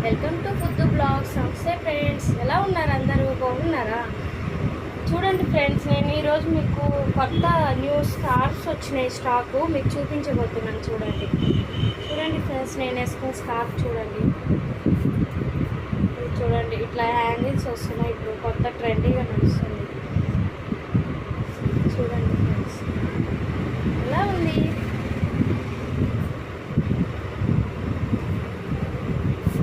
Welcome to food blogs. నమస్తే friends, ఎలా ఉన్నారు? అందరూ బాగున్నారా? చూడండి ఫ్రెండ్స్, నేను ఈరోజు మీకు కొత్త న్యూ స్కార్ఫ్స్ వచ్చినాయి స్టాకు మీకు చూపించబోతున్నాను. చూడండి ఫ్రెండ్స్, నేను వేసుకున్న స్కార్ఫ్ చూడండి. చూడండి ఇట్లా హ్యాంగిల్స్ వస్తున్నాయి. ఇప్పుడు కొత్త ట్రెండీగా నడుస్తుంది. చూడండి ఫ్రెండ్స్, ఎలా ఉంది?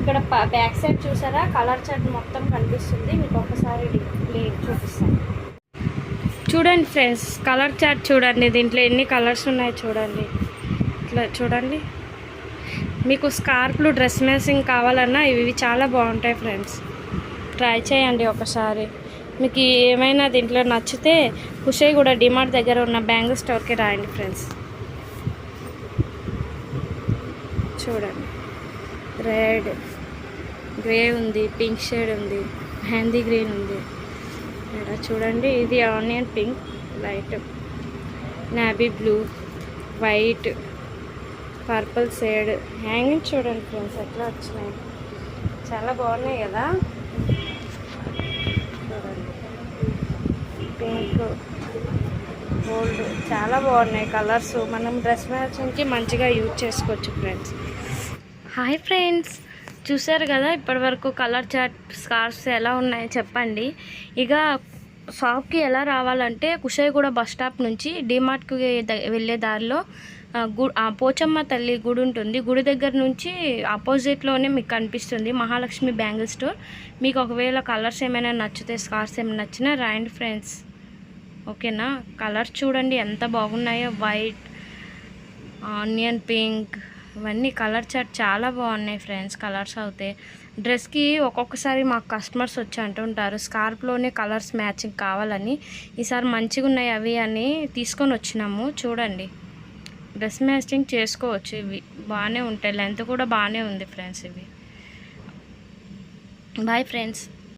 ఇక్కడ బ్యాక్ సైడ్ చూసారా, కలర్ చార్ట్ మొత్తం కనిపిస్తుంది. మీకు ఒకసారి డిస్ప్లే చూపిస్తాను. చూడండి ఫ్రెండ్స్, కలర్ చార్ట్ చూడండి. దీంట్లో ఎన్ని కలర్స్ ఉన్నాయో చూడండి. ఇట్లా చూడండి. మీకు స్కార్ఫ్లు డ్రెస్ మ్యాచింగ్ కావాలన్నా ఇవి చాలా బాగుంటాయి ఫ్రెండ్స్. ట్రై చేయండి ఒకసారి. మీకు ఏమైనా దీంట్లో నచ్చితే కూడా డిమార్ట్ దగ్గర ఉన్న బ్యాంగిల్ స్టోర్కి రాయండి ఫ్రెండ్స్. చూడండి, రెడ్, గ్రే ఉంది, పింక్ షేడ్ ఉంది, మెహందీ గ్రీన్ ఉంది. ఇక్కడ చూడండి, ఇది onion pink, light navy blue, white, purple shade hanging. చూడండి ఫ్రెండ్స్ ఎట్లా వచ్చినాయి, చాలా బాగున్నాయి కదా. చూడండి, పింక్, గోల్డ్, చాలా బాగున్నాయి కలర్స్. మనం డ్రెస్ మ్యాచింగ్కి మంచిగా యూజ్ చేసుకోవచ్చు ఫ్రెండ్స్. హాయ్ ఫ్రెండ్స్, చూసారు కదా ఇప్పటి వరకు కలర్ చార్ట్ స్కార్ఫ్స్ ఎలా ఉన్నాయో చెప్పండి. ఇక షాప్కి ఎలా రావాలంటే కుషాయిగూడ బస్ స్టాప్ నుంచి డిమార్ట్కి వెళ్ళే దారిలో పోచమ్మ తల్లి గుడి ఉంటుంది. గుడి దగ్గర నుంచి ఆపోజిట్లోనే మీకు కనిపిస్తుంది మహాలక్ష్మి బ్యాంగిల్ స్టోర్. మీకు ఒకవేళ కలర్స్ ఏమైనా నచ్చితే, స్కార్ఫ్స్ ఏమైనా నచ్చినా రాయండి ఫ్రెండ్స్. ఓకేనా? కలర్స్ చూడండి ఎంత బాగున్నాయో. వైట్, ఆనియన్ పింక్, ఇవన్నీ కలర్ చార్ట్ చాలా బాగున్నాయి ఫ్రెండ్స్. కలర్స్ అవుతాయి డ్రెస్కి. ఒక్కొక్కసారి మాకు కస్టమర్స్ వచ్చి అంటుంటారు స్కార్ఫ్లోనే కలర్స్ మ్యాచింగ్ కావాలని. ఈసారి మంచిగా ఉన్నాయి అవి అని తీసుకొని వచ్చినాము. చూడండి, డ్రెస్ మ్యాచింగ్ చేసుకోవచ్చు. ఇవి బాగానే ఉంటాయి, లెంత్ కూడా బాగానే ఉంది ఫ్రెండ్స్. ఇవి బాయ్ ఫ్రెండ్స్.